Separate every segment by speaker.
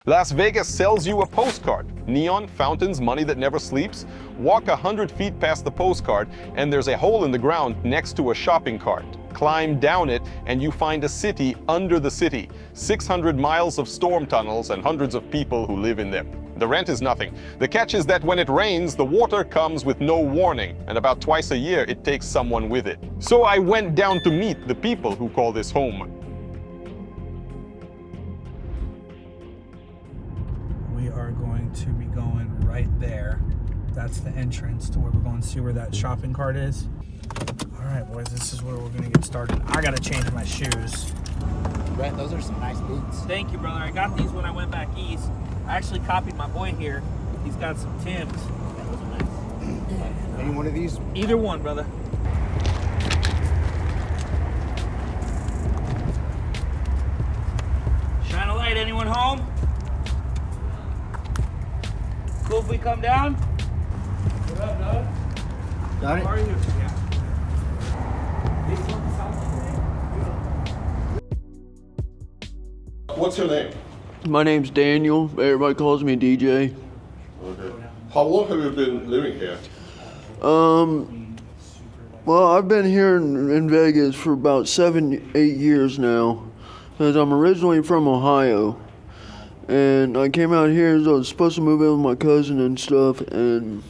Speaker 1: Las Vegas sells you a postcard. Neon, fountains, money that never sleeps. Walk 100 feet past the postcard, and there's a hole in the ground next to a shopping cart. Climb down it, and you find a city under the city. 600 miles of storm tunnels and hundreds of people who live in them. The rent is nothing. The catch is that when it rains, the water comes with no warning, and about twice a year, it takes someone with it. So I went down to meet the people who call this home.
Speaker 2: We are going to be going right there. That's the entrance to where we're going to see where that shopping cart is. All right, boys, this is where we're going to get started. I got to change my shoes.
Speaker 3: Brett, those are some nice boots.
Speaker 4: Thank you, brother. I got these when I went back east. I actually copied my boy here. He's got some Timbs.
Speaker 3: Yeah, those are nice. Any one of these?
Speaker 4: Either one, brother. Shine a light. Anyone home? Cool if we come down? What up, dog?
Speaker 3: Got it?
Speaker 4: How are you? Yeah.
Speaker 1: What's your name?
Speaker 5: My name's Daniel. Everybody calls me DJ.
Speaker 1: Okay. How long have you been living here?
Speaker 5: Well, I've been here in Vegas for about 7-8 years now. Because I'm originally from Ohio. And I came out here as I was supposed to move in with my cousin and stuff. And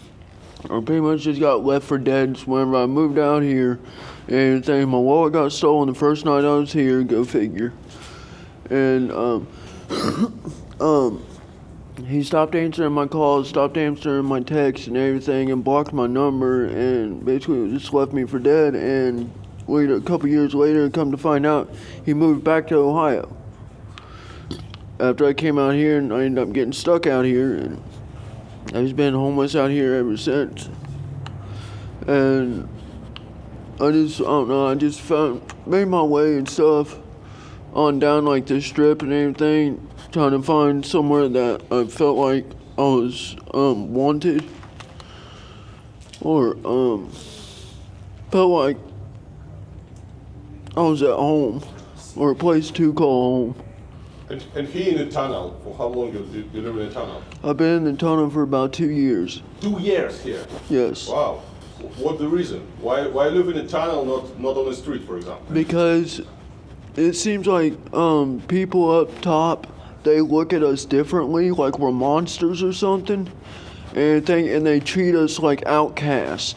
Speaker 5: I pretty much just got left for dead. So whenever I moved out here and everything, my wallet got stolen the first night I was here. Go figure. And, he stopped answering my calls, stopped answering my texts and everything, and blocked my number, and basically just left me for dead. And wait, a couple years later, come to find out, he moved back to Ohio. After I came out here, and I ended up getting stuck out here, and I've just been homeless out here ever since. And I don't know, I just made my way and stuff on down like this strip and everything, trying to find somewhere that I felt like I was wanted, or felt like I was at home, or a place to call home.
Speaker 1: And here in the tunnel, for how long you live in the tunnel?
Speaker 5: I've been in the tunnel for about 2 years.
Speaker 1: 2 years here?
Speaker 5: Yes.
Speaker 1: Wow. What's the reason? Why live in a tunnel, not on the street, for example?
Speaker 5: Because it seems like people up top, they look at us differently, like we're monsters or something, and they treat us like outcasts.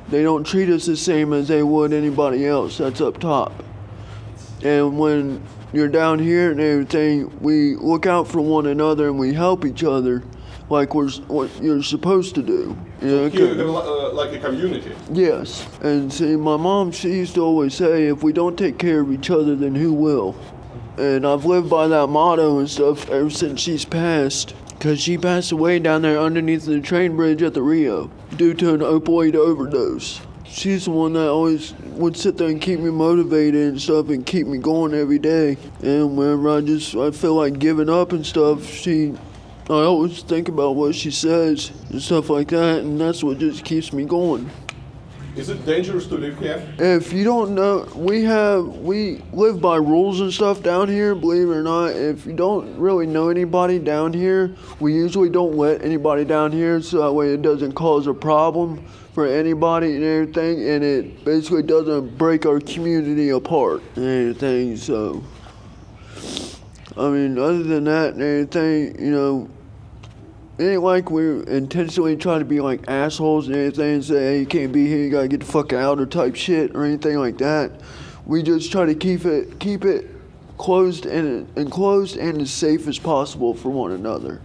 Speaker 5: They don't treat us the same as they would anybody else that's up top. And when you're down here and everything, we look out for one another and we help each other like what you're supposed to do.
Speaker 1: Here you have like a community.
Speaker 5: Yes. And see, my mom, she used to always say, if we don't take care of each other, then who will? And I've lived by that motto and stuff ever since she's passed. Because she passed away down there underneath the train bridge at the Rio due to an opioid overdose. She's the one that always would sit there and keep me motivated and stuff and keep me going every day. And whenever I feel like giving up and stuff, I always think about what she says and stuff like that, and that's what just keeps me going.
Speaker 1: Is it dangerous to live here?
Speaker 5: If you don't know, we live by rules and stuff down here, believe it or not. If you don't really know anybody down here, we usually don't let anybody down here, so that way it doesn't cause a problem for anybody and everything, and it basically doesn't break our community apart and everything. So I mean, other than that and everything, you know, it ain't like we're intentionally trying to be like assholes and everything and say, hey, you can't be here, you gotta get the fuck out or type shit or anything like that. We just try to keep it closed and enclosed and as safe as possible for one another.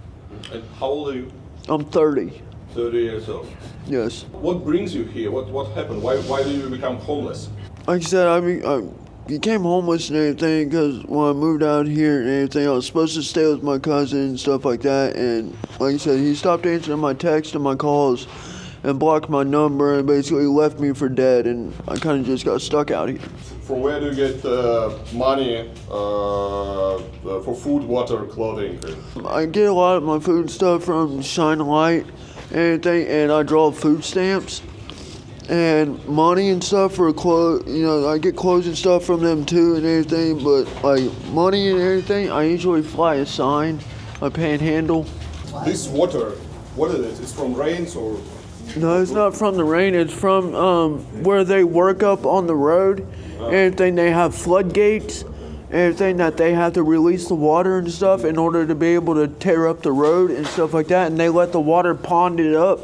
Speaker 1: And how old are you?
Speaker 5: I'm 30.
Speaker 1: 30 years old.
Speaker 5: Yes.
Speaker 1: What brings you here? What happened? Why did you become homeless?
Speaker 5: Like I said, I became homeless and everything because when I moved out here and everything, I was supposed to stay with my cousin and stuff like that. And like I said, he stopped answering my texts and my calls and blocked my number and basically left me for dead. And I kind of just got stuck out here.
Speaker 1: From where do you get money for food, water, clothing?
Speaker 5: I get a lot of my food stuff from Shine a Light and everything, and I draw food stamps. and money and stuff for clothes. You know, I get clothes and stuff from them too and everything. But like money and everything, I usually fly a sign, a panhandle.
Speaker 1: This water, what is it? It's from rains or?
Speaker 5: No, it's not from the rain. It's from where they work up on the road. Everything, they have floodgates. Everything that they have to release the water and stuff in order to be able to tear up the road and stuff like that. And they let the water pond it up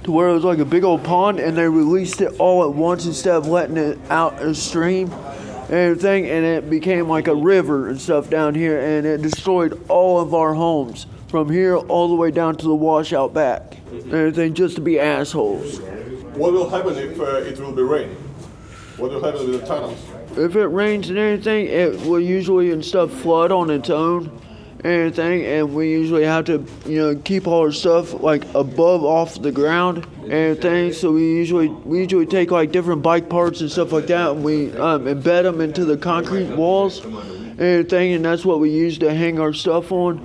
Speaker 5: to where it was like a big old pond, and they released it all at once instead of letting it out a stream and everything, and it became like a river and stuff down here, and it destroyed all of our homes from here all the way down to the washout back. Everything just to be assholes.
Speaker 1: What will happen if it will be rain? What will happen with the tunnels?
Speaker 5: If it rains and everything, it will usually and stuff flood on its own and everything, and we usually have to, you know, keep all our stuff like above off the ground and everything. So we usually take like different bike parts and stuff like that, and we embed them into the concrete walls and everything, and that's what we use to hang our stuff on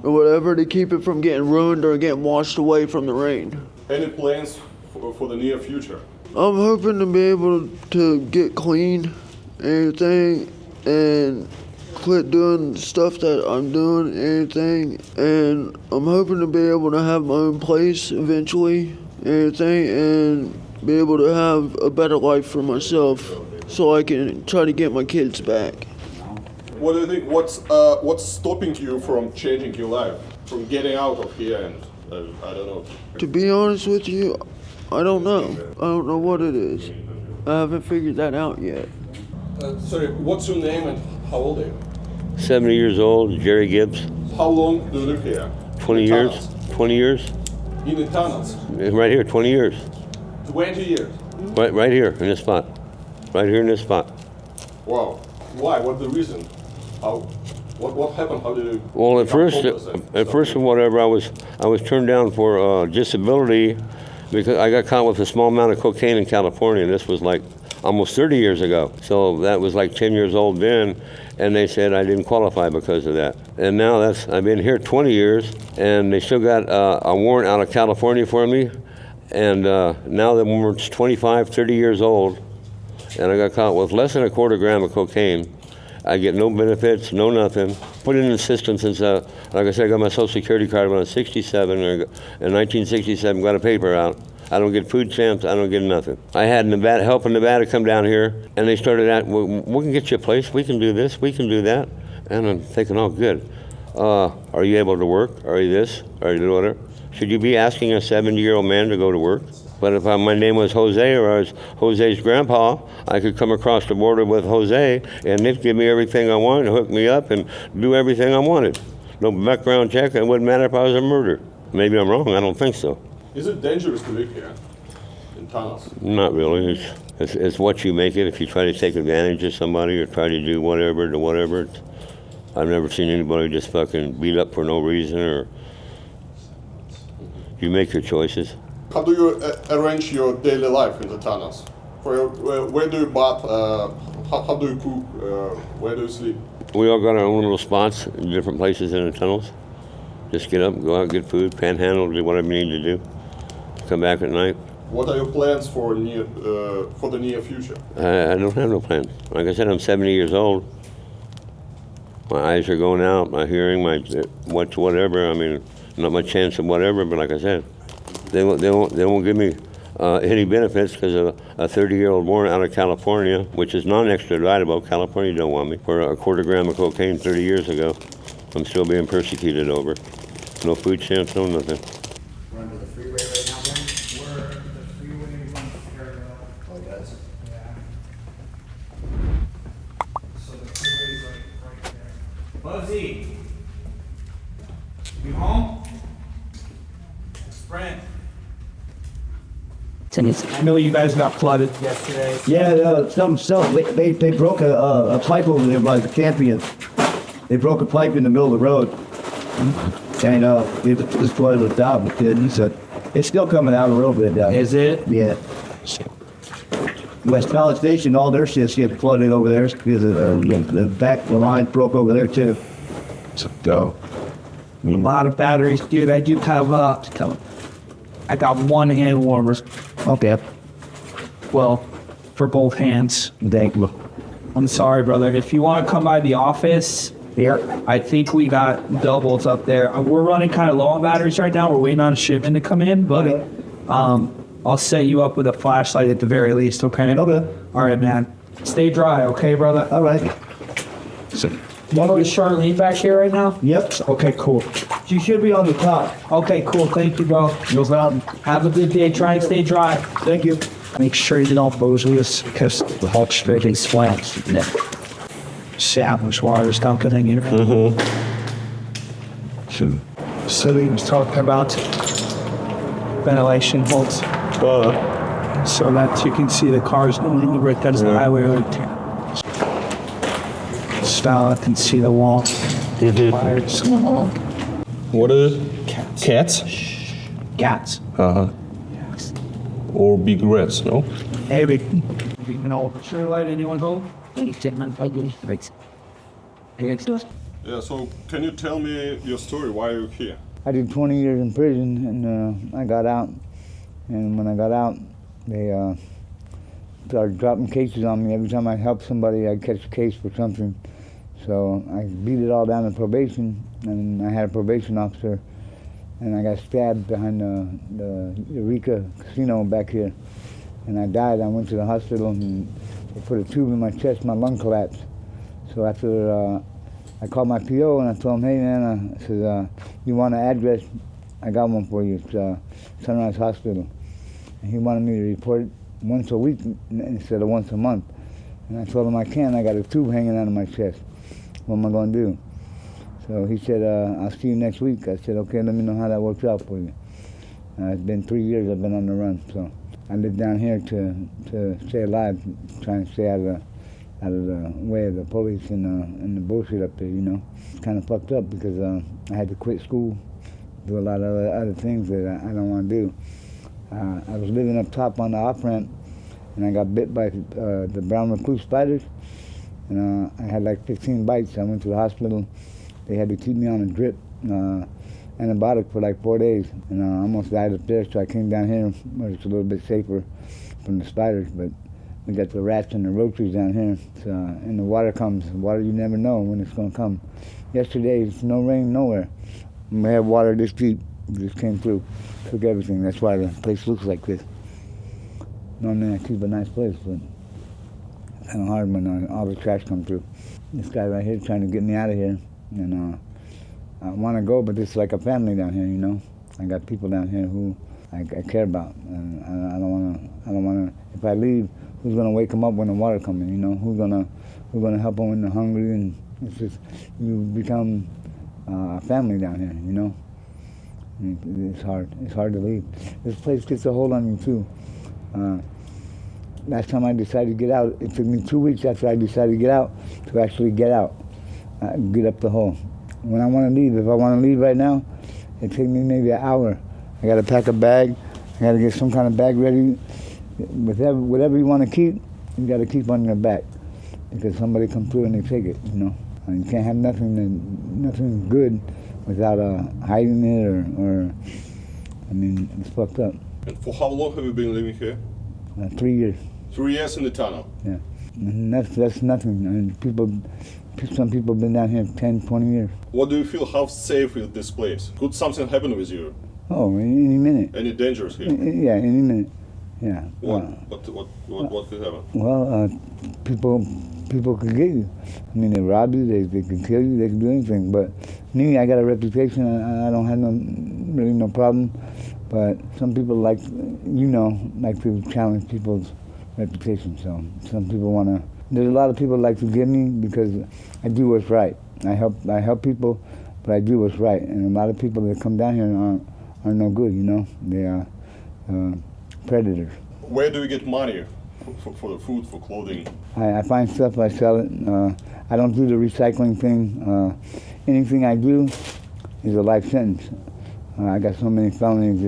Speaker 5: or whatever to keep it from getting ruined or getting washed away from the rain.
Speaker 1: Any plans for the near future?
Speaker 5: I'm hoping to be able to get clean and everything and quit doing stuff that I'm doing and everything, and I'm hoping to be able to have my own place eventually and everything, and be able to have a better life for myself so I can try to get my kids back.
Speaker 1: What do you think? What's stopping you from changing your life, from getting out of here? And I don't know.
Speaker 5: To be honest with you, I don't know. I don't know what it is. I haven't figured that out yet.
Speaker 1: Sorry, what's your name and how old are you?
Speaker 6: 70 years old, Jerry Gibbs.
Speaker 1: How long do you live here?
Speaker 6: 20 years. 20 years.
Speaker 1: In the tunnels?
Speaker 6: Right here, 20 years.
Speaker 1: 20 years?
Speaker 6: Right here in this spot. Right here in this spot.
Speaker 1: Wow. Why? What's the reason? How? What happened? How did you?
Speaker 6: Well, at
Speaker 1: become
Speaker 6: first,
Speaker 1: homeless and
Speaker 6: whatever, I was turned down for disability because I got caught with a small amount of cocaine in California, and this was like almost 30 years ago. So that was like 10 years old then, and they said I didn't qualify because of that. And now I've been here 20 years, and they still got a warrant out of California for me, and now the warrant's 25, 30 years old, and I got caught with less than a quarter gram of cocaine. I get no benefits, no nothing. Put in the system since, like I said, I got my Social Security card when I was 67, in 1967, got a paper out. I don't get food stamps, I don't get nothing. I had help in Nevada come down here, and they started at, well, we can get you a place, we can do this, we can do that. And I'm thinking, oh, good. Are you able to work? Are you this? Are you whatever? Should you be asking a 70-year-old man to go to work? But if my name was Jose, or I was Jose's grandpa, I could come across the border with Jose, and they'd give me everything I wanted, hook me up, and do everything I wanted. No background check, it wouldn't matter if I was a murderer. Maybe I'm wrong, I don't think so.
Speaker 1: Is it dangerous to live here in tunnels?
Speaker 6: Not really. It's what you make it. If you try to take advantage of somebody or try to do whatever to whatever, I've never seen anybody just fucking beat up for no reason, or you make your choices.
Speaker 1: How do you arrange your daily life in the tunnels? Where do you bath? How do you cook? Where do you sleep?
Speaker 6: We all got our own little spots in different places in the tunnels. Just get up, go out, get food, panhandle, do whatever you need to do. Come back at night.
Speaker 1: What are your plans for the near future?
Speaker 6: I don't have no plans. Like I said, I'm 70 years old. My eyes are going out, my hearing, my whatever. I mean, not much chance of whatever, but like I said, they won't give me any benefits because of a 30-year-old warrant out of California, which is non-extraditable. California don't want me for a quarter gram of cocaine 30 years ago. I'm still being persecuted over. No food stamps, no nothing.
Speaker 3: We're under the freeway right now, Ben?
Speaker 2: The freeway runs parallel.
Speaker 3: Oh, it does?
Speaker 2: Yeah. So the freeway's like right there. Buzzy! You home? Brent.
Speaker 7: I know you guys got flooded.
Speaker 2: Yesterday.
Speaker 7: Yeah, they broke a pipe over there by the Champion. They broke a pipe in the middle of the road, and it just flooded us out. It's still coming out a little bit.
Speaker 2: Is it?
Speaker 7: Yeah. West College Station, all their shit's getting flooded over there because the line broke over there too. So go.
Speaker 2: A lot of batteries, dude. I do have I got one hand warmer.
Speaker 7: Okay.
Speaker 2: well for both hands.
Speaker 7: Thank you.
Speaker 2: I'm sorry, brother. If you want to come by the office,
Speaker 7: Yeah.
Speaker 2: I think we got doubles up there. We're running kind of low on batteries right now. We're waiting on a shipment to come in, but
Speaker 7: Okay.
Speaker 2: I'll set you up with a flashlight at the very least, okay?
Speaker 7: Okay.
Speaker 2: All right, man. Stay dry, okay, brother?
Speaker 7: All right.
Speaker 2: What is Charlene back here right now?
Speaker 7: Yep.
Speaker 2: Okay, cool.
Speaker 7: She should be on the top.
Speaker 2: Okay, cool. Thank you, bro.
Speaker 7: No problem.
Speaker 2: Have a good day. Try and stay dry.
Speaker 7: Thank you.
Speaker 2: Make sure you don't booze loose because the whole straight slants. Sandwich water's dumping in here. So he was talking about ventilation bolts. So that you can see the cars going over it. That's the highway right there. Style, I can see the wall. Fires.
Speaker 1: What is it? Cats?
Speaker 2: Cats.
Speaker 1: Uh-huh. Or big rats, no?
Speaker 2: Hey, big. No. Sure light anyone home?
Speaker 1: Yeah, so can you tell me your story? Why are you here?
Speaker 8: I did 20 years in prison, and I got out. And when I got out, they started dropping cases on me. Every time I helped somebody, I'd catch a case for something. So I beat it all down to probation, and I had a probation officer, and I got stabbed behind the Eureka Casino back here. And I died. I went to the hospital, and they put a tube in my chest. My lung collapsed. So after I called my PO, and I told him, hey, man, I said, you want an address? I got one for you. It's Sunrise Hospital. And he wanted me to report once a week instead of once a month. And I told him I can't. I got a tube hanging out of my chest. What am I going to do? So he said, I'll see you next week. I said, okay, let me know how that works out for you. It's been 3 years I've been on the run. So I live down here to stay alive, trying to stay out of the way of the police and the bullshit up there, you know. It's kind of fucked up because I had to quit school, do a lot of other things that I don't want to do. I was living up top on the off-ramp, and I got bit by the brown recluse spiders, and I had like 15 bites. I went to the hospital. They had to keep me on a drip antibiotic for like 4 days, and I almost died up there, so I came down here where it's a little bit safer from the spiders, but we got the rats and the roaches down here, so, and the water comes. Water, you never know when it's going to come. Yesterday, it's no rain nowhere. We had water this deep, it just came through, took everything. That's why the place looks like this. Normally I keep a nice place, but it's kind of hard when all the trash comes through. This guy right here trying to get me out of here, and I want to go, but it's like a family down here, you know. I got people down here who I care about, and I don't want to. If I leave, who's gonna wake them up when the water comes in? You know, who's gonna help them when they're hungry? And it's just, you become a family down here, you know. It's hard. It's hard to leave. This place gets a hold on you too. Last time I decided to get out, it took me 2 weeks after I decided to get out to actually get out, get up the hole. When I want to leave, if I want to leave right now, it takes me maybe an hour. I got to pack a bag. I got to get some kind of bag ready. Whatever you want to keep, you got to keep on your back, because somebody come through and they take it, you know. And you can't have nothing good without hiding it or I mean, it's fucked up.
Speaker 1: And for how long have you been living here?
Speaker 8: 3 years.
Speaker 1: 3 years in the tunnel.
Speaker 8: Yeah, and that's nothing. I mean, some people have been down here 10, 20 years.
Speaker 1: What do you feel? How safe is this place? Could something happen with you?
Speaker 8: Oh, any minute.
Speaker 1: Any dangers here?
Speaker 8: Yeah, any minute. Yeah.
Speaker 1: What could happen?
Speaker 8: Well, people could get you. I mean, they rob you, they can kill you, they can do anything. But me, I got a reputation. I don't have really no problem. But some people like to challenge people's reputation. So some people want to. There's a lot of people like to get me because I do what's right. I help people, but I do what's right. And a lot of people that come down here are no good. You know, they are predators.
Speaker 1: Where do you get money for the food, for clothing?
Speaker 8: I find stuff, I sell it. I don't do the recycling thing. Anything I do is a life sentence. I got so many felonies.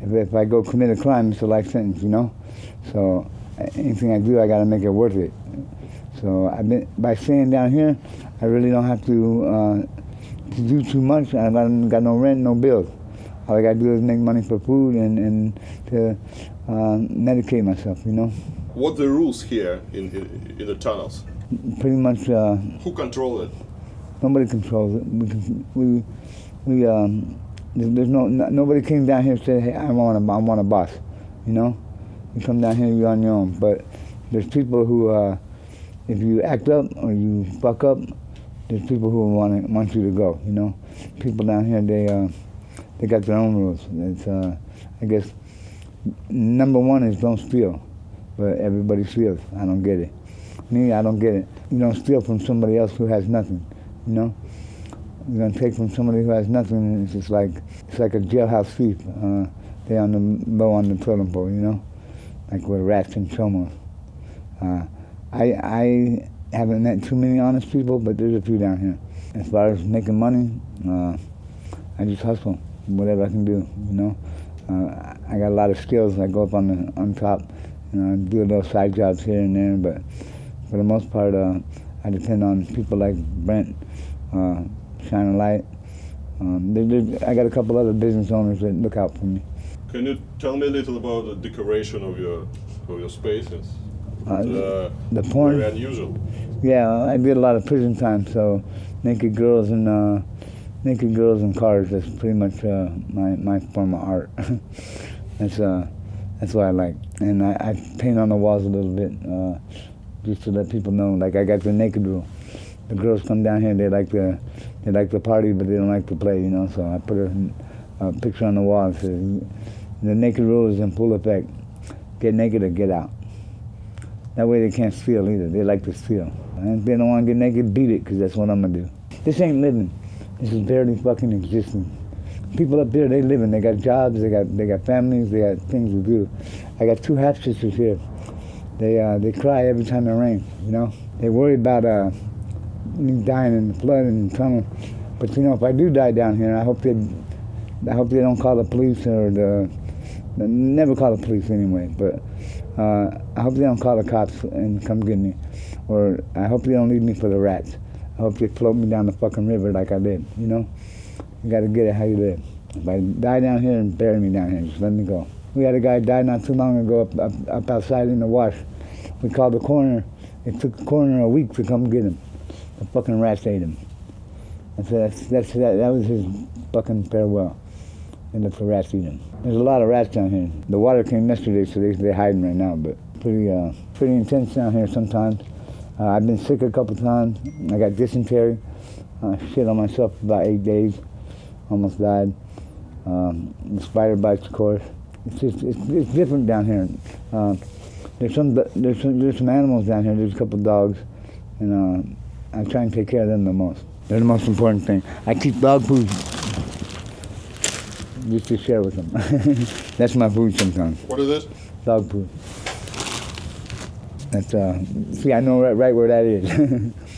Speaker 8: If I go commit a crime, it's a life sentence, you know? So anything I do, I got to make it worth it. So by staying down here, I really don't have to do too much. I got no rent, no bills. All I got to do is make money for food and to medicate myself, you know.
Speaker 1: What the rules here in the tunnels?
Speaker 8: Pretty much,
Speaker 1: Who control it?
Speaker 8: nobody controls it. There's nobody came down here and said, hey, I want a boss, you know. You come down here, you're on your own. But there's people who, if you act up or you fuck up, there's people who want you to go, you know. People down here, they got their own rules. It's, I guess, number one is don't steal, but everybody steals. I don't get it. Me, I don't get it. You don't steal from somebody else who has nothing, you know. You're gonna take from somebody who has nothing. It's just like a jailhouse thief. They on the low on the totem pole, you know, like with rats and chomos. I haven't met too many honest people, but there's a few down here. As far as making money, I just hustle, whatever I can do, you know. I got a lot of skills. I go up on top, you know, do little side jobs here and there, but for the most part, I depend on people like Brent, Shine a Light. I got a couple other business owners that look out for me.
Speaker 1: Can you tell me a little about the decoration of your spaces?
Speaker 8: The porn.
Speaker 1: Very unusual.
Speaker 8: Yeah, I did a lot of prison time, so naked girls and cars. That's pretty much my form of art. That's what I like, and I paint on the walls a little bit, just to let people know. Like I got the naked rule. The girls come down here, they like to party, but they don't like to play, you know. So I put a picture on the wall that says, "The naked rule is in full effect. Get naked or get out." That way they can't steal either. They like to steal. And if they don't want to get naked, beat it, because that's what I'm gonna do. This ain't living. This is barely fucking existing. People up there, they living. They got jobs. They got families. They got things to do. I got two half sisters here. They cry every time it rains. You know. They worry about me dying in the flood and the tunnel. But you know, if I do die down here, I hope they don't call the police or never call the police anyway. But I hope they don't call the cops and come get me, or I hope they don't leave me for the rats. I hope they float me down the fucking river like I did. You know, you got to get it how you live. If I die down here and bury me down here, just let me go. We had a guy die not too long ago up outside in the wash. We called the coroner. It took the coroner a week to come get him. The fucking rats ate him. That was his fucking farewell. And let the rats eat him. There's a lot of rats down here. The water came yesterday, so they're hiding right now. But pretty intense down here sometimes. I've been sick a couple times. I got dysentery. Shit on myself for about 8 days. Almost died. The spider bites, of course. It's different down here. There's some animals down here. There's a couple dogs, and I try and take care of them the most. They're the most important thing. I keep dog food just to share with them. That's my food sometimes.
Speaker 1: What is it?
Speaker 8: Dog food. That's see, I know right where that is.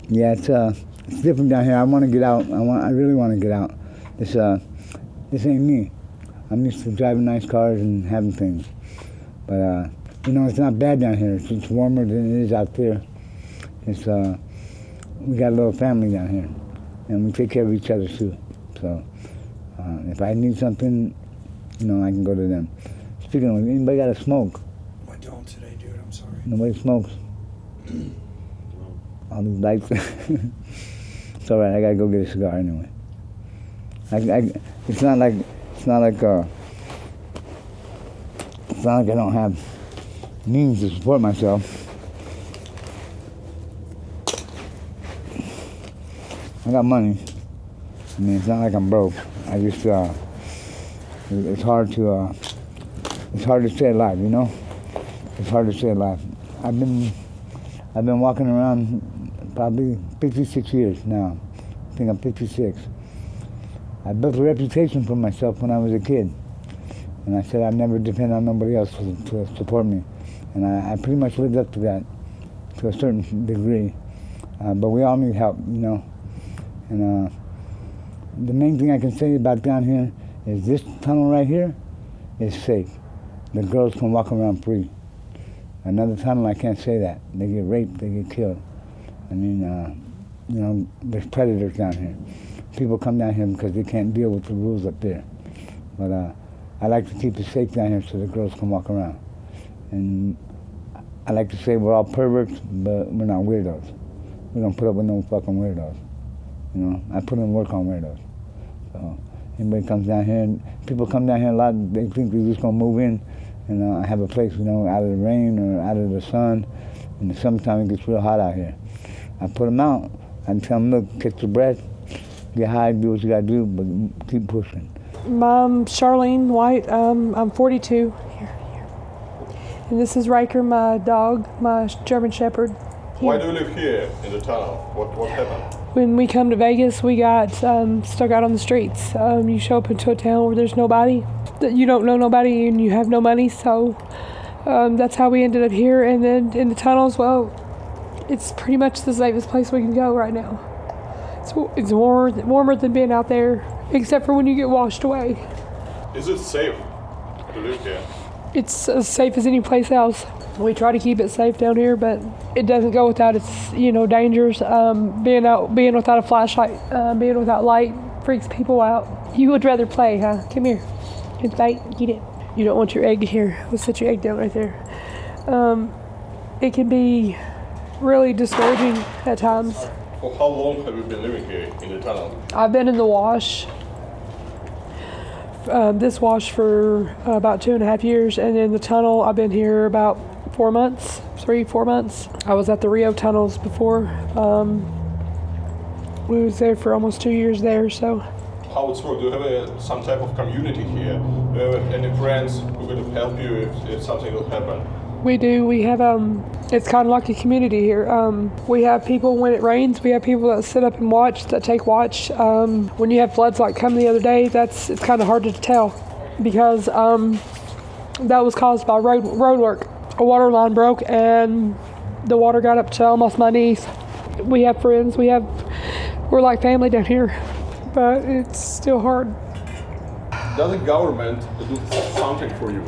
Speaker 8: Yeah, it's different down here. I want to get out. I really want to get out. This ain't me. I'm used to driving nice cars and having things. But you know, it's not bad down here. It's warmer than it is out there. We got a little family down here, and we take care of each other too. So if I need something, you know, I can go to them. Speaking of, anybody got a smoke?
Speaker 2: I don't today, dude. I'm sorry.
Speaker 8: Nobody smokes. All these lights. It's all right. I gotta go get a cigar anyway. It's not like I don't have means to support myself. I got money. I mean, it's not like I'm broke. I just it's hard to stay alive, you know. It's hard to stay alive. I've been walking around probably 56 years now. I think I'm 56. I built a reputation for myself when I was a kid, and I said I'd never depend on nobody else to support me, and I pretty much lived up to that to a certain degree. But we all need help, you know. And the main thing I can say about down here is this tunnel right here is safe. The girls can walk around free. Another tunnel, I can't say that. They get raped, they get killed. I mean, you know, there's predators down here. People come down here because they can't deal with the rules up there. But I like to keep it safe down here so the girls can walk around. And I like to say we're all perverts, but we're not weirdos. We don't put up with no fucking weirdos. You know, I put in work on weirdos. So anybody comes down here, and people come down here a lot, they think they're just gonna move in and have a place, you know, out of the rain or out of the sun. In the summertime, it gets real hot out here. I put them out. I tell them, look, catch your breath, get high, do what you gotta do, but keep pushing.
Speaker 9: I'm Charlene White. I'm 42. Here. And this is Riker, my dog, my German Shepherd.
Speaker 1: Why do you live here in the tunnel? What happened?
Speaker 9: When we come to Vegas, we got stuck out on the streets. You show up into a town where there's nobody, that you don't know nobody, and you have no money. So that's how we ended up here. And then in the tunnels, well, it's pretty much the safest place we can go right now. It's warmer than being out there, except for when you get washed away.
Speaker 1: Is it safe to live here?
Speaker 9: It's as safe as any place else. We try to keep it safe down here, but it doesn't go without its, dangers. Being without a flashlight, being without light freaks people out. You would rather play, huh? Come here. It's bite. Eat it. You don't want your egg here. We'll set your egg down right there. It can be really discouraging at times.
Speaker 1: For how long have you been living here in the tunnel?
Speaker 9: I've been in the wash. This wash for about 2.5 years, and in the tunnel I've been here about 4 months, 3-4 months. I was at the Rio tunnels before. We was there for almost 2 years there, so.
Speaker 1: How it's work? Do you have some type of community here? Do you have any friends who are going to help you if something will happen?
Speaker 9: We do. We have, it's kind of like a community here. We have people when it rains. We have people that sit up and watch, that take watch. When you have floods like come the other day, it's kind of hard to tell because that was caused by road work. A water line broke and the water got up to almost my knees. We have friends. We're like family down here, but it's still hard.
Speaker 1: Does the government do something for you?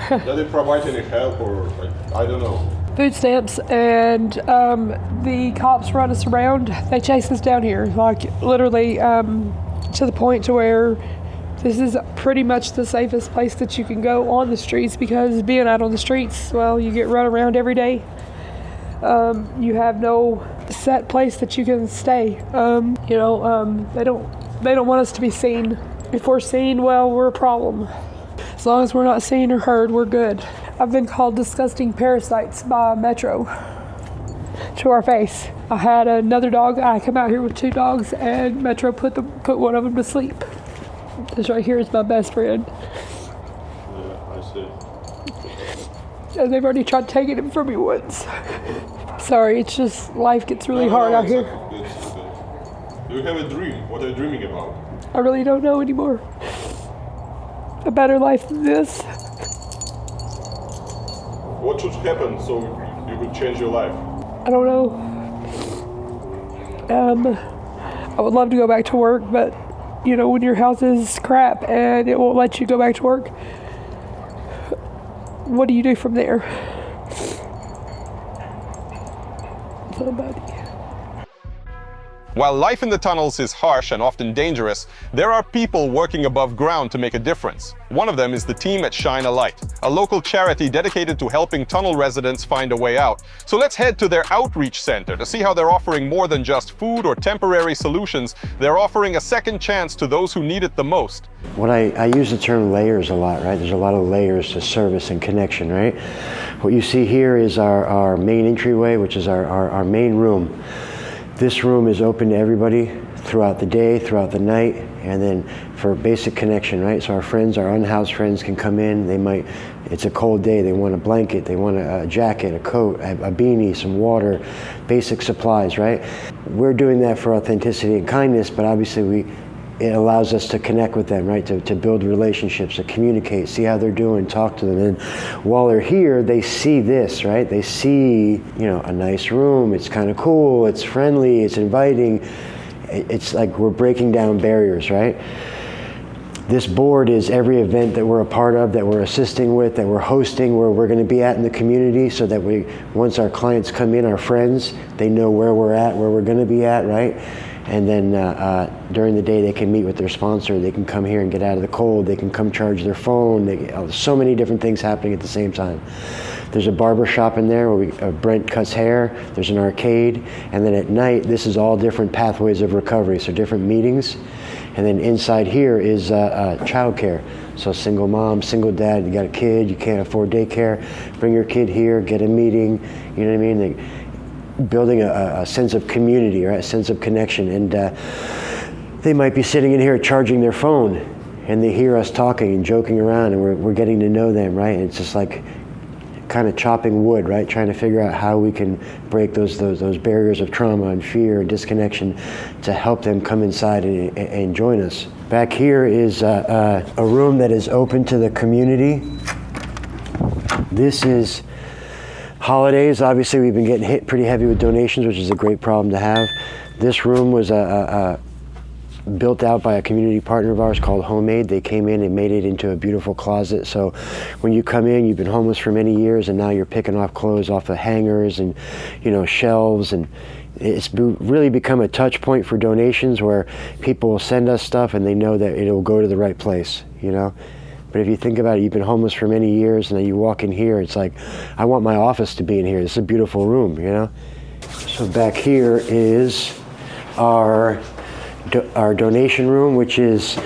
Speaker 1: Does it provide any help or I don't know?
Speaker 9: Food stamps, and the cops run us around. They chase us down here, like literally to the point to where this is pretty much the safest place that you can go on the streets, because being out on the streets, well, you get run around every day. You have no set place that you can stay. They don't want us to be seen. If we're seen, well, we're a problem. As long as we're not seen or heard, we're good. I've been called disgusting parasites by Metro to our face. I had another dog. I come out here with 2 dogs, and Metro put one of them to sleep. This right here is my best friend.
Speaker 1: Yeah, I see.
Speaker 9: And they've already tried taking him from me once. Sorry, it's just life gets really hard out here.
Speaker 1: Okay. Do you have a dream? What are you dreaming about?
Speaker 9: I really don't know anymore. A better life than this.
Speaker 1: What should happen so you could change your life?
Speaker 9: I don't know. I would love to go back to work, but when your house is crap and it won't let you go back to work, what do you do from there? Somebody.
Speaker 1: While life in the tunnels is harsh and often dangerous, there are people working above ground to make a difference. One of them is the team at Shine a Light, a local charity dedicated to helping tunnel residents find a way out. So let's head to their outreach center to see how they're offering more than just food or temporary solutions. They're offering a second chance to those who need it the most.
Speaker 10: I use the term layers a lot, right? There's a lot of layers to service and connection, right? What you see here is our main entryway, which is our main room. This room is open to everybody throughout the day, throughout the night, and then for basic connection, right? So our friends, our unhoused friends can come in. It's a cold day, they want a blanket, they want a jacket, a coat, a beanie, some water, basic supplies, right? We're doing that for authenticity and kindness, but obviously it allows us to connect with them, right? To build relationships, to communicate, see how they're doing, talk to them. And while they're here, they see this, right? They see, a nice room. It's kind of cool. It's friendly. It's inviting. It's like we're breaking down barriers, right? This board is every event that we're a part of, that we're assisting with, that we're hosting, where we're going to be at in the community, so that once our clients come in, our friends, they know where we're at, where we're going to be at, right? And then during the day they can meet with their sponsor. They can come here and get out of the cold. They can come charge their phone. So many different things happening at the same time. There's a barber shop in there where Brent cuts hair. There's an arcade. And then at night, this is all different pathways of recovery, so different meetings. And then inside here is childcare. So single mom, single dad, you got a kid, you can't afford daycare, bring your kid here, get a meeting, you know what I mean? Building a sense of community, right? A sense of connection. And they might be sitting in here charging their phone and they hear us talking and joking around and we're getting to know them, right? And it's just like kind of chopping wood, right? Trying to figure out how we can break those barriers of trauma and fear and disconnection to help them come inside and join us. Back here is a room that is open to the community. This is holidays. Obviously, we've been getting hit pretty heavy with donations, which is a great problem to have. This room was built out by a community partner of ours called Homemade. They came in and made it into a beautiful closet. So when you come in, you've been homeless for many years and now you're picking off clothes off of hangers and, you know, shelves, and it's really become a touch point for donations where people will send us stuff and they know that it'll go to the right place, you know. But if you think about it, you've been homeless for many years and then you walk in here, it's like, I want my office to be in here. This is a beautiful room, you know. So back here is our donation room, which is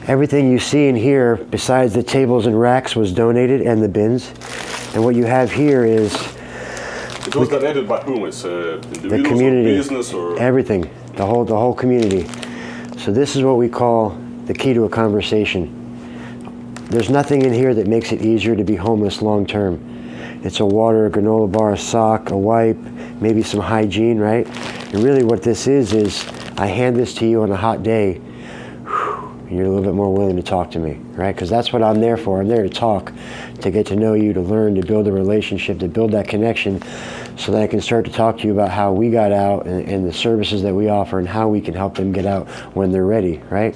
Speaker 10: everything you see in here besides the tables and racks was donated, and the bins. And what you have here is
Speaker 1: it was donated by whom? It's
Speaker 10: the community,
Speaker 1: or business, or
Speaker 10: everything, the whole community. So this is what we call the key to a conversation. There's nothing in here that makes it easier to be homeless long term. It's a water, a granola bar, a sock, a wipe, maybe some hygiene, right? And really what this is I hand this to you on a hot day, and you're a little bit more willing to talk to me, right? Because that's what I'm there for. I'm there to talk, to get to know you, to learn, to build a relationship, to build that connection so that I can start to talk to you about how we got out and the services that we offer and how we can help them get out when they're ready, right?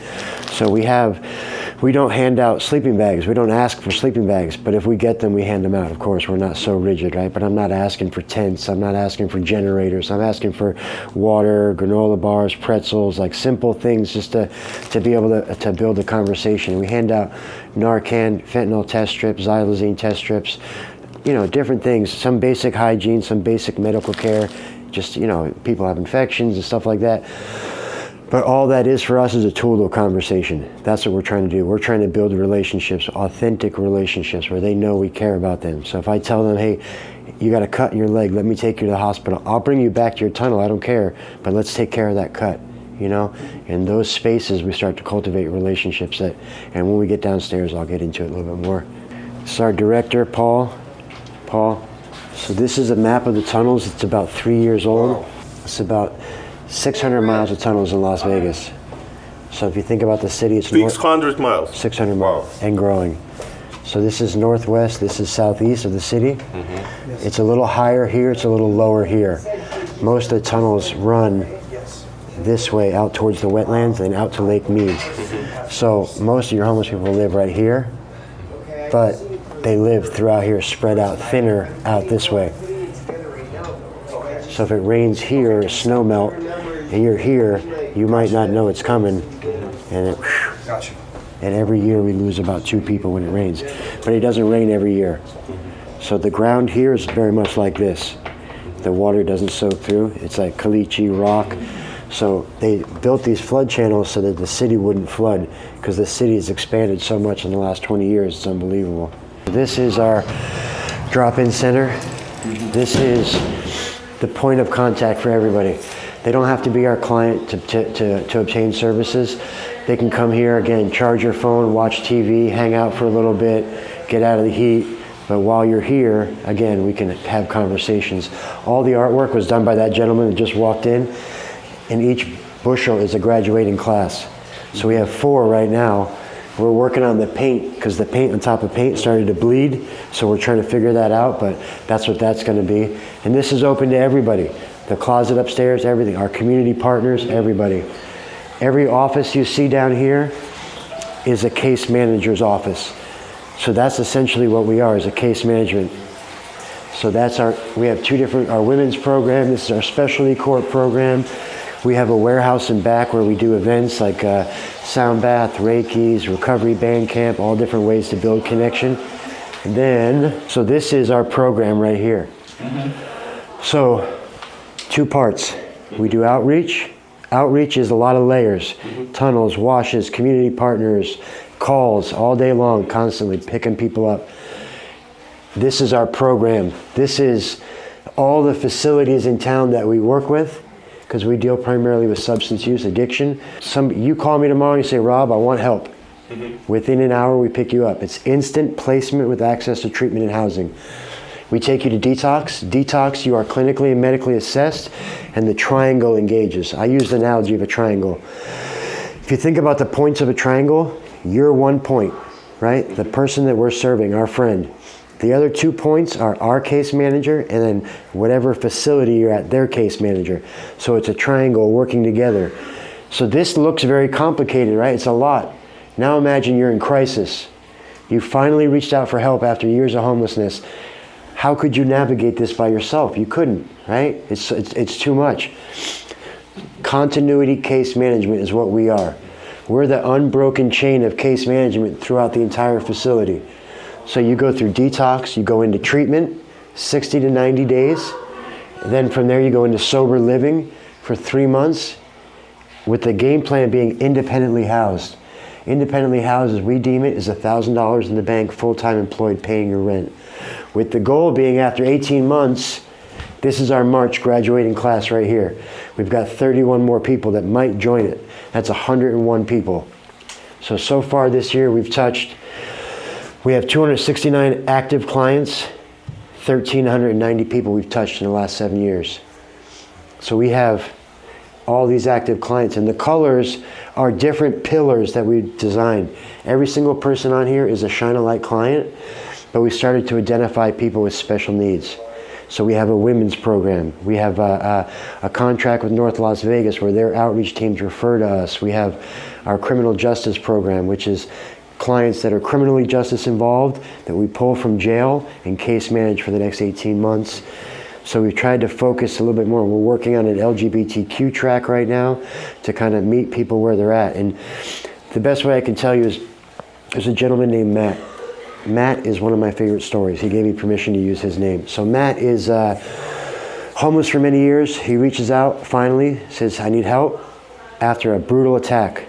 Speaker 10: So we don't hand out sleeping bags. We don't ask for sleeping bags, but if we get them, we hand them out. Of course, we're not so rigid, right? But I'm not asking for tents. I'm not asking for generators. I'm asking for water, granola bars, pretzels, like simple things just to be able to build a conversation. We hand out Narcan, fentanyl test strips, xylazine test strips, you know, different things, some basic hygiene, some basic medical care, just, you know, people have infections and stuff like that. But all that is for us is a tool to a conversation. That's what we're trying to do. We're trying to build relationships, authentic relationships where they know we care about them. So if I tell them, hey, you got a cut in your leg, let me take you to the hospital. I'll bring you back to your tunnel, I don't care, but let's take care of that cut, you know? In those spaces, we start to cultivate relationships and when we get downstairs, I'll get into it a little bit more. This is our director, Paul. So this is a map of the tunnels. It's about 3 years old. It's about 600 miles of tunnels in Las Vegas. So if you think about the city, it's
Speaker 1: 600 miles.
Speaker 10: 600 miles and growing. So this is northwest, this is southeast of the city. Mm-hmm. It's a little higher here, it's a little lower here. Most of the tunnels run this way out towards the wetlands and out to Lake Mead. Mm-hmm. So most of your homeless people live right here, but they live throughout here, spread out thinner out this way. So if it rains here, snow melt, and you're here, you might not know it's coming, and and every year we lose about 2 people when it rains. But it doesn't rain every year. So the ground here is very much like this. The water doesn't soak through. It's like caliche rock. So they built these flood channels so that the city wouldn't flood, because the city has expanded so much in the last 20 years, it's unbelievable. This is our drop-in center. This is the point of contact for everybody. They don't have to be our client to obtain services. They can come here, again, charge your phone, watch TV, hang out for a little bit, get out of the heat. But while you're here, again, we can have conversations. All the artwork was done by that gentleman that just walked in, and each bushel is a graduating class. So we have 4 right now. We're working on the paint, because the paint on top of paint started to bleed, so we're trying to figure that out, but that's what that's going to be. And this is open to everybody. The closet upstairs, everything. Our community partners, everybody. Every office you see down here is a case manager's office. So that's essentially what we are, is a case management. So that's we have 2 different, our women's program, this is our specialty court program. We have a warehouse in back where we do events like sound bath, Reiki's, recovery band camp, all different ways to build connection. And then, so this is our program right here. So, 2 parts. We do outreach. Outreach is a lot of layers. Tunnels, washes, community partners, calls all day long, constantly picking people up. This is our program. This is all the facilities in town that we work with, because we deal primarily with substance use addiction. You call me tomorrow and you say, Rob, I want help. Within an hour, we pick you up. It's instant placement with access to treatment and housing. We take you to detox. Detox, you are clinically and medically assessed, and the triangle engages. I use the analogy of a triangle. If you think about the points of a triangle, you're 1 point, right? The person that we're serving, our friend. The other 2 points are our case manager, and then whatever facility you're at, their case manager. So it's a triangle working together. So this looks very complicated, right? It's a lot. Now imagine you're in crisis. You finally reached out for help after years of homelessness. How could you navigate this by yourself? You couldn't, right? It's too much. Continuity case management is what we are. We're the unbroken chain of case management throughout the entire facility. So you go through detox, you go into treatment, 60 to 90 days. And then from there you go into sober living for 3 months, with the game plan being independently housed. Independently housed, as we deem it, is $1,000 in the bank, full-time employed, paying your rent. With the goal being after 18 months, this is our March graduating class right here. We've got 31 more people that might join it. That's 101 people. So far this year we have 269 active clients, 1,390 people we've touched in the last 7 years. So we have all these active clients, and the colors are different pillars that we designed. Every single person on here is a Shine a Light client, but we started to identify people with special needs. So we have a women's program. We have a contract with North Las Vegas where their outreach teams refer to us. We have our criminal justice program, which is clients that are criminally justice involved that we pull from jail and case manage for the next 18 months. So we've tried to focus a little bit more. We're working on an LGBTQ track right now to kind of meet people where they're at. And the best way I can tell you is there's a gentleman named Matt. Matt is one of my favorite stories. He gave me permission to use his name. So Matt is homeless for many years. He reaches out finally, says, I need help, after a brutal attack.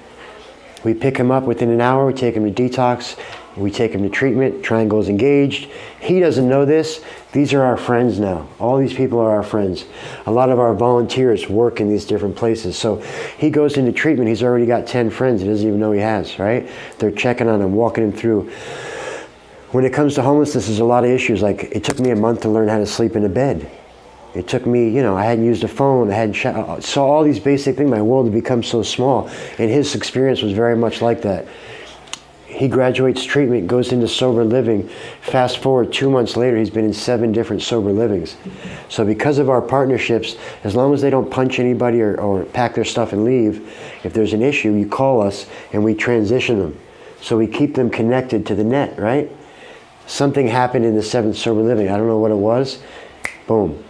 Speaker 10: We pick him up within an hour, we take him to detox, we take him to treatment, triangle is engaged. He doesn't know this. These are our friends now. All these people are our friends. A lot of our volunteers work in these different places. So he goes into treatment, he's already got 10 friends he doesn't even know he has, right? They're checking on him, walking him through. When it comes to homelessness, there's a lot of issues. Like, it took me a month to learn how to sleep in a bed. It took me, I hadn't used a phone, I hadn't saw all these basic things. My world had become so small. And his experience was very much like that. He graduates treatment, goes into sober living. Fast forward 2 months later, he's been in 7 different sober livings. So because of our partnerships, as long as they don't punch anybody or pack their stuff and leave, if there's an issue, you call us and we transition them. So we keep them connected to the net, right? Something happened in the 7th sober living. I don't know what it was. Boom.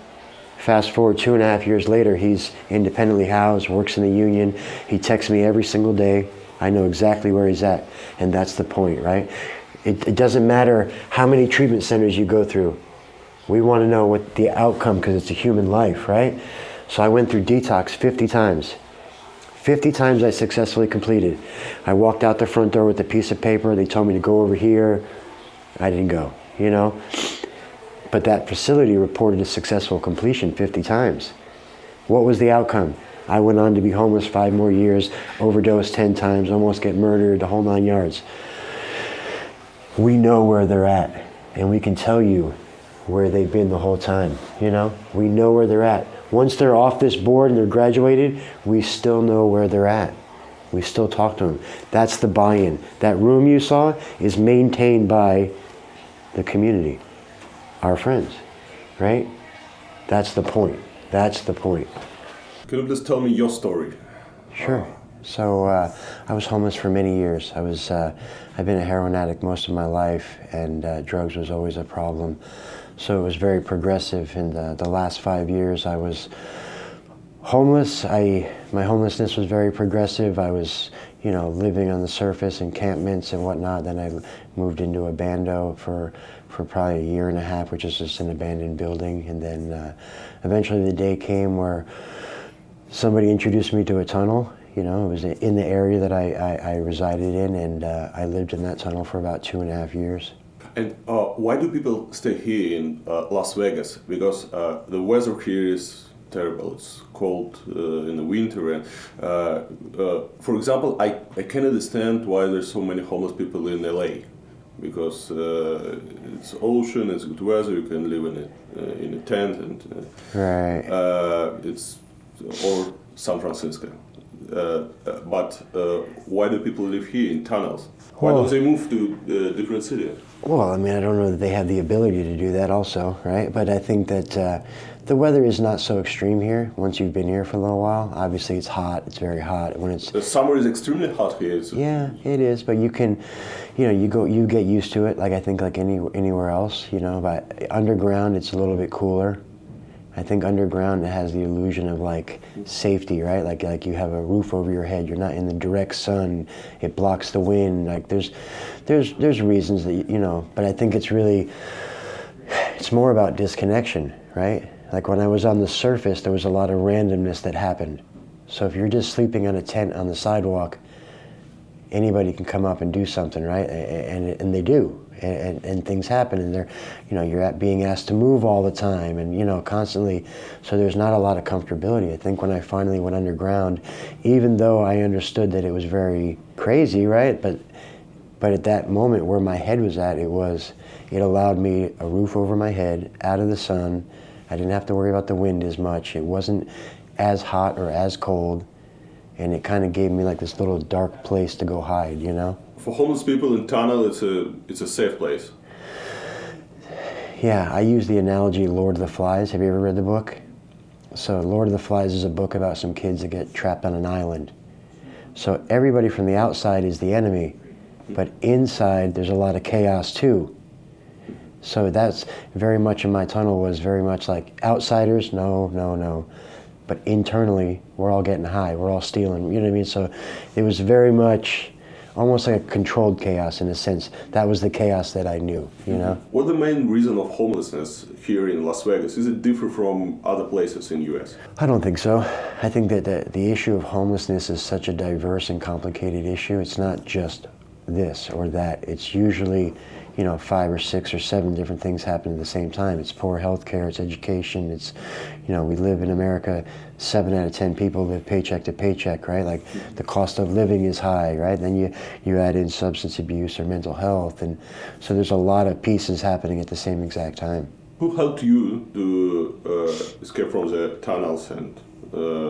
Speaker 10: Fast forward 2.5 years later, he's independently housed, works in the union. He texts me every single day. I know exactly where he's at. And that's the point, right? It doesn't matter how many treatment centers you go through. We want to know what the outcome, because it's a human life, right? So I went through detox 50 times. 50 times I successfully completed. I walked out the front door with a piece of paper. They told me to go over here. I didn't go, But that facility reported a successful completion 50 times. What was the outcome? I went on to be homeless 5 more years, overdosed 10 times, almost get murdered, the whole 9 yards. We know where they're at, and we can tell you where they've been the whole time, We know where they're at. Once they're off this board and they're graduated, we still know where they're at. We still talk to them. That's the buy-in. That room you saw is maintained by the community, our friends, right? That's the point. That's the point.
Speaker 1: Can you please tell me your story?
Speaker 10: Sure. So I was homeless for many years. I've been a heroin addict most of my life, and drugs was always a problem. So it was very progressive. In the last 5 years, I was Homeless, my homelessness was very progressive. I was, living on the surface, encampments and whatnot. Then I moved into a bando for probably a year and a half, which is just an abandoned building. And then eventually the day came where somebody introduced me to a tunnel. It was in the area that I resided in, and I lived in that tunnel for about 2.5 years.
Speaker 11: And why do people stay here in Las Vegas? Because the weather here is terrible. It's cold in the winter, and for example, I can understand why there's so many homeless people in LA, because it's ocean, it's good weather, you can live in a tent, and
Speaker 10: right.
Speaker 11: Or San Francisco. But why do people live here in tunnels? Why don't they move to different cities?
Speaker 10: Well, I don't know that they have the ability to do that also, right? But I think that the weather is not so extreme here once you've been here for a little while. Obviously, it's hot. It's very hot.
Speaker 11: The summer is extremely hot here.
Speaker 10: Yeah, it is. But you can, you get used to it. Like I think, like anywhere else, But underground, it's a little bit cooler. I think underground it has the illusion of like safety, right? Like you have a roof over your head. You're not in the direct sun. It blocks the wind. Like there's reasons that but I think it's more about disconnection, right? Like when I was on the surface, there was a lot of randomness that happened. So if you're just sleeping on a tent on the sidewalk, anybody can come up and do something, right? And they do. And things happen, and you're being asked to move all the time, and constantly. So there's not a lot of comfortability. I think when I finally went underground, even though I understood that it was very crazy, right? But at that moment where my head was at, it allowed me a roof over my head, out of the sun. I didn't have to worry about the wind as much. It wasn't as hot or as cold, and it kind of gave me like this little dark place to go hide,
Speaker 11: For homeless people in tunnel, it's a safe place.
Speaker 10: Yeah, I use the analogy Lord of the Flies. Have you ever read the book? So Lord of the Flies is a book about some kids that get trapped on an island. So everybody from the outside is the enemy, but inside there's a lot of chaos too. So that's very much in my tunnel, was very much like outsiders, no. But internally, we're all getting high, we're all stealing, you know what I mean? So it was very much almost like a controlled chaos in a sense. That was the chaos that I knew,
Speaker 11: What's the main reason of homelessness here in Las Vegas? Is it different from other places in the U.S.?
Speaker 10: I don't think so. I think that the issue of homelessness is such a diverse and complicated issue. It's not just this or that. It's usually 5 or 6 or 7 different things happen at the same time. It's poor health care, it's education, it's, we live in America, 7 out of 10 people live paycheck to paycheck, right? Like the cost of living is high, right? Then you add in substance abuse or mental health, and so there's a lot of pieces happening at the same exact time.
Speaker 11: Who helped you to escape from the tunnels and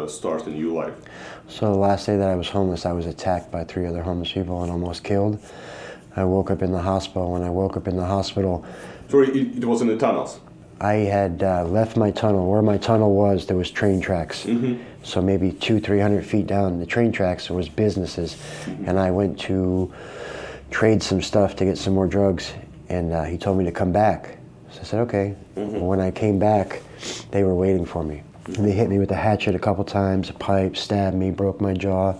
Speaker 11: start a new life?
Speaker 10: So the last day that I was homeless, I was attacked by 3 other homeless people and almost killed. I woke up in the hospital. When I woke up in the hospital...
Speaker 11: Sorry, it was in the tunnels?
Speaker 10: I had left my tunnel. Where my tunnel was, there was train tracks.
Speaker 11: Mm-hmm.
Speaker 10: So maybe 200-300 feet down the train tracks, there was businesses. Mm-hmm. And I went to trade some stuff to get some more drugs. And he told me to come back. So I said, okay. Mm-hmm. When I came back, they were waiting for me. Mm-hmm. They hit me with a hatchet a couple times, a pipe, stabbed me, broke my jaw.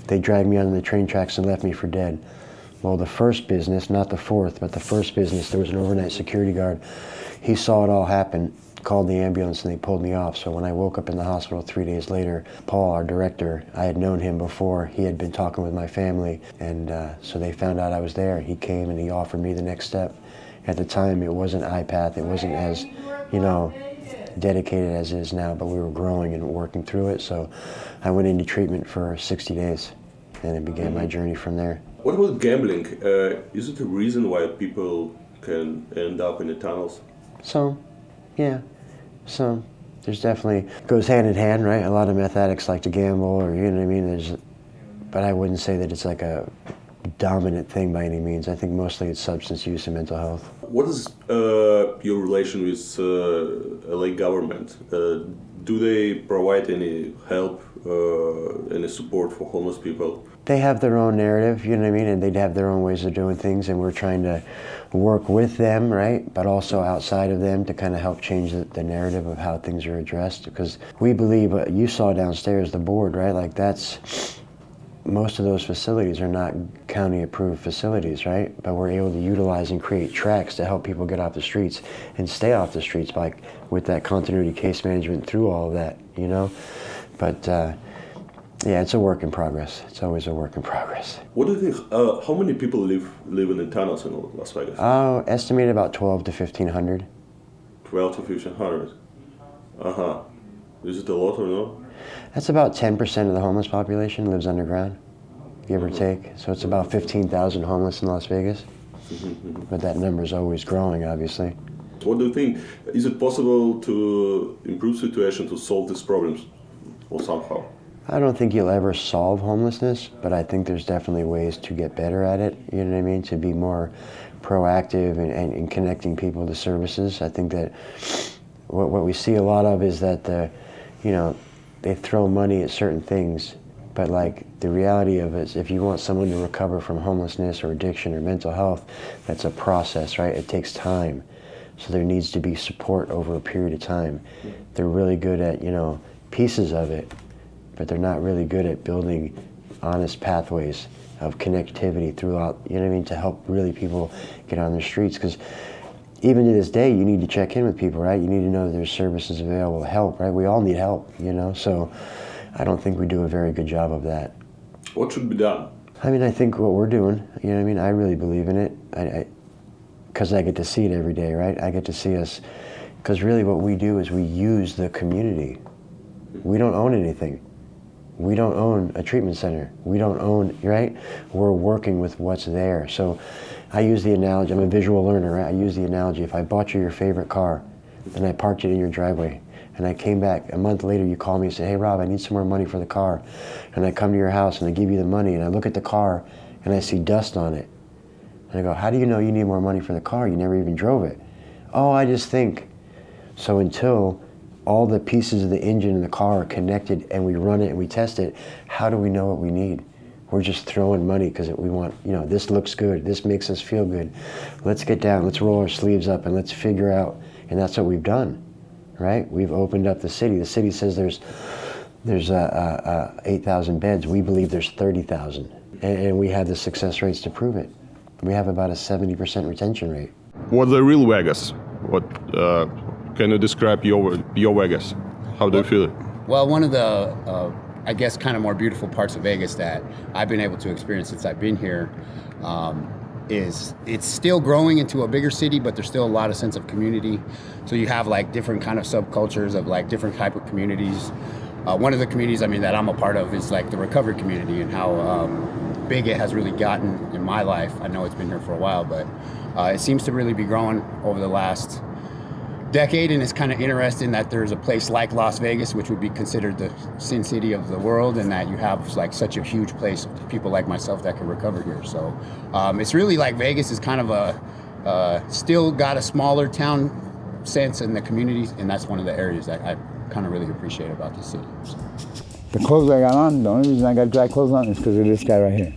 Speaker 10: They dragged me onto the train tracks and left me for dead. Well, the first business, not the fourth, but the first business, there was an overnight security guard. He saw it all happen, called the ambulance, and they pulled me off. So when I woke up in the hospital 3 days later, Paul, our director, I had known him before. He had been talking with my family, and so they found out I was there. He came and he offered me the next step. At the time, it wasn't iPath. It wasn't as, dedicated as it is now, but we were growing and working through it. So I went into treatment for 60 days, and it began my journey from there.
Speaker 11: What about gambling? Is it a reason why people can end up in the tunnels?
Speaker 10: Some, yeah, some. There's definitely, goes hand in hand, right? A lot of meth addicts like to gamble, or you know what I mean? But I wouldn't say that it's like a dominant thing by any means. I think mostly it's substance use and mental health.
Speaker 11: What is your relation with LA government? Do they provide any help, any support for homeless people?
Speaker 10: they have their own narrative, you know what I mean? And they'd have their own ways of doing things, and we're trying to work with them, right? But also outside of them to kind of help change the narrative of how things are addressed. Because we believe, you saw downstairs the board, right? Like most of those facilities are not county approved facilities, right? But we're able to utilize and create tracks to help people get off the streets and stay off the streets with that continuity case management through all of that, you know? But yeah, it's a work in progress. It's always a work in progress.
Speaker 11: What do you think, how many people live in the tunnels in Las Vegas?
Speaker 10: Estimated about 12 to 1,500.
Speaker 11: 12 to 1,500. Uh-huh. Is it a lot or no?
Speaker 10: That's about 10% of the homeless population lives underground, give or take. So it's about 15,000 homeless in Las Vegas. But that number is always growing, obviously.
Speaker 11: What do you think? Is it possible to improve situation, to solve these problems or somehow?
Speaker 10: I don't think you'll ever solve homelessness, but I think there's definitely ways to get better at it, you know what I mean? To be more proactive and connecting people to services. I think that what we see a lot of is that they throw money at certain things, but like the reality of it is if you want someone to recover from homelessness or addiction or mental health, that's a process, right? It takes time. So there needs to be support over a period of time. They're really good at, pieces of it, but they're not really good at building honest pathways of connectivity throughout, you know what I mean, to help really people get on the streets. Because even to this day, you need to check in with people, right? You need to know that there's services available to help, right? We all need help, so I don't think we do a very good job of that.
Speaker 11: What should be done?
Speaker 10: I mean, I think what we're doing, you know what I mean? I really believe in it, because I get to see it every day, right? I get to see us, because really what we do is we use the community. We don't own anything. We don't own a treatment center. We don't own, right? We're working with what's there. So I use the analogy, I'm a visual learner, right? I use the analogy, if I bought you your favorite car and I parked it in your driveway and I came back a month later, you call me and say, hey Rob, I need some more money for the car. And I come to your house and I give you the money and I look at the car and I see dust on it. And I go, how do you know you need more money for the car? You never even drove it. Oh, I just think. So until all the pieces of the engine in the car are connected and we run it and we test it, how do we know what we need? We're just throwing money because we want, this looks good, this makes us feel good. Let's get down, let's roll our sleeves up and let's figure out, and that's what we've done, right? We've opened up the city. The city says there's 8,000 beds. We believe there's 30,000. And we have the success rates to prove it. We have about a 70% retention rate.
Speaker 1: What's the real Vegas? What can you describe your Vegas? How do you feel it?
Speaker 3: Well, one of the, I guess, kind of more beautiful parts of Vegas that I've been able to experience since I've been here is it's still growing into a bigger city, but there's still a lot of sense of community. So you have like different kind of subcultures of like different type of communities. One of the communities, that I'm a part of is like the recovery community and how big it has really gotten in my life. I know it's been here for a while, but it seems to really be growing over the last decade, and it's kind of interesting that there's a place like Las Vegas, which would be considered the sin city of the world, and that you have like such a huge place of people like myself that can recover here. So it's really like Vegas is kind of still got a smaller town sense in the communities, and that's one of the areas that I kind of really appreciate about this city.
Speaker 8: The clothes I got on, the only reason I got dry clothes on is because of this guy right here.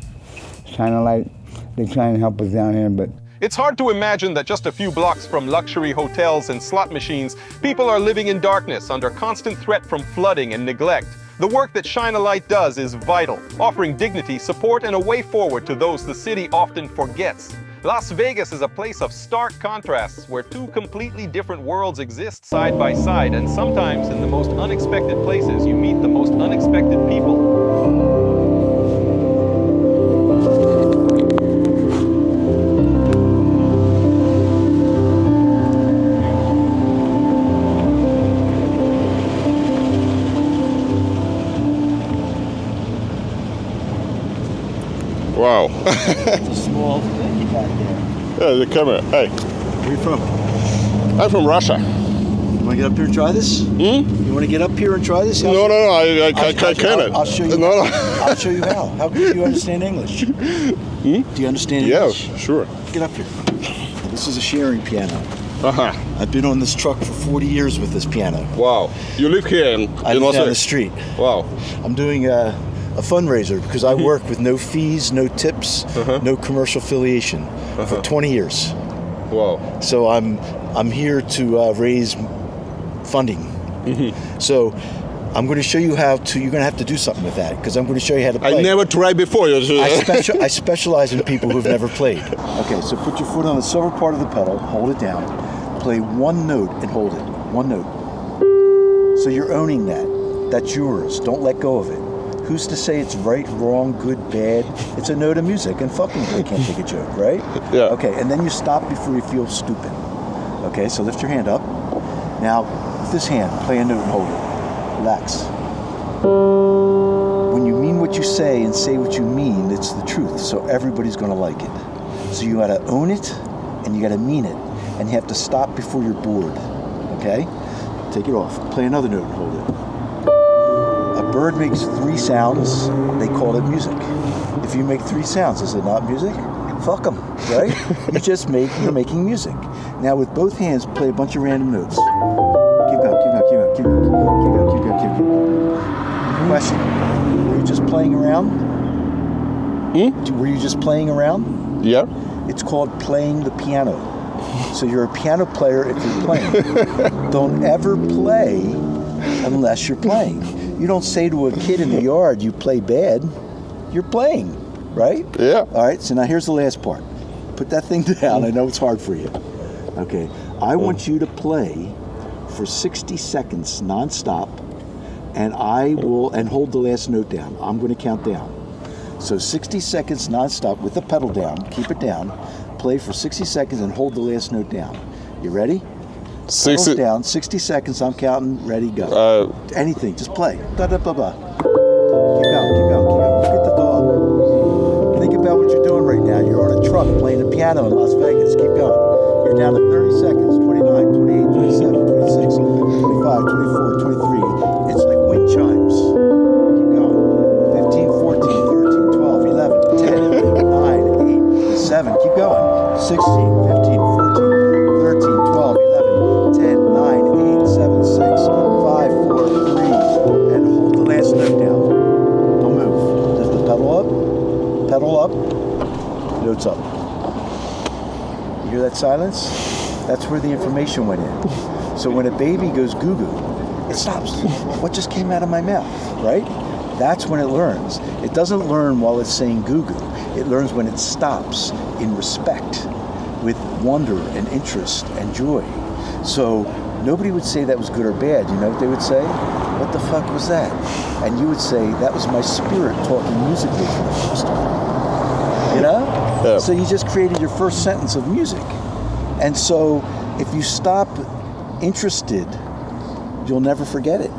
Speaker 8: China Light, they try and help us down here, but
Speaker 1: It's hard to imagine that just a few blocks from luxury hotels and slot machines, people are living in darkness under constant threat from flooding and neglect. The work that Shine a Light does is vital, offering dignity, support, and a way forward to those the city often forgets. Las Vegas is a place of stark contrasts where two completely different worlds exist side by side, and sometimes in the most unexpected places you meet the most unexpected people. Wow.
Speaker 7: Small thing back there.
Speaker 1: Yeah, the camera. Hey.
Speaker 7: Where are you from?
Speaker 1: I'm from Russia.
Speaker 7: You want to get up here and try this?
Speaker 1: Hmm?
Speaker 7: You want to get up here and try this?
Speaker 1: No, I cannot.
Speaker 7: I'll show you.
Speaker 1: No.
Speaker 7: I'll show you how. How do you understand English?
Speaker 1: Hmm?
Speaker 7: Do you understand English?
Speaker 1: Yes, sure.
Speaker 7: Get up here. This is a sharing piano.
Speaker 1: Uh-huh.
Speaker 7: I've been on this truck for 40 years with this piano.
Speaker 1: Wow. You live here in
Speaker 7: I live
Speaker 1: Las
Speaker 7: down the
Speaker 1: Vegas?
Speaker 7: street.
Speaker 1: Wow.
Speaker 7: I'm doing
Speaker 12: a fundraiser because I work with no fees, no tips, no commercial affiliation for 20 years.
Speaker 1: Wow.
Speaker 12: So I'm here to raise funding. So I'm going to show you how to. You're going to have to do something with that because I'm going to show you how to play.
Speaker 1: I never tried before.
Speaker 12: I specialize in people who've never played. Okay, so put your foot on the silver part of the pedal, hold it down, play one note and hold it. One note. So you're owning that. That's yours. Don't let go of it. Who's to say it's right, wrong, good, bad? It's a note of music, and fucking they can't take a joke, right?
Speaker 1: Yeah.
Speaker 12: Okay, and then you stop before you feel stupid. Okay, so lift your hand up. Now, with this hand, play a note and hold it. Relax. When you mean what you say and say what you mean, it's the truth, so everybody's gonna like it. So you gotta own it, and you gotta mean it, and you have to stop before you're bored, okay? Take it off. Play another note and hold it. A bird makes 3 sounds, they call it music. If you make 3 sounds, is it not music? Fuck them, right? You're making music. Now with both hands, play a bunch of random notes. Keep going. Question, were you just playing around? Were you just playing around?
Speaker 1: Yeah.
Speaker 12: It's called playing the piano. So you're a piano player if you're playing. Don't ever play unless you're playing. You don't say to a kid in the yard, you play bad. You're playing, right?
Speaker 1: Yeah.
Speaker 12: All right, so now here's the last part. Put that thing down. I know it's hard for you. Okay, I want you to play for 60 seconds nonstop, and hold the last note down. I'm going to count down. So 60 seconds nonstop with the pedal down. Keep it down. Play for 60 seconds and hold the last note down. You ready?
Speaker 1: 60
Speaker 12: down. 60 seconds. I'm counting. Ready? Go. Anything. Just play. Blah blah blah blah. Keep going. Look at the dog. Think about what you're doing right now. You're on a truck playing the piano in Las Vegas. Keep going. You're down to 30 seconds. 29, 28, 27, 26, 25, 24, 23. It's like wind chimes. Keep going. 15, 14, 13, 12, 11, 10, 9, 8, 7. Keep going. 16, 15, 14, 13, 12, 11, 10, 9, 8, 7, 6, 5, 4, 3. And hold the last note down. Don't move. Lift the pedal up, notes up. You hear that silence? That's where the information went in. So when a baby goes goo-goo, it stops. What just came out of my mouth, right? That's when it learns. It doesn't learn while it's saying goo-goo. It learns when it stops in respect, with wonder and interest and joy. So nobody would say that was good or bad. You know what they would say? What the fuck was that? And you would say, that was my spirit talking musically for the first time. You know?
Speaker 1: Yeah.
Speaker 12: So you just created your first sentence of music. And so if you stop interested, you'll never forget it.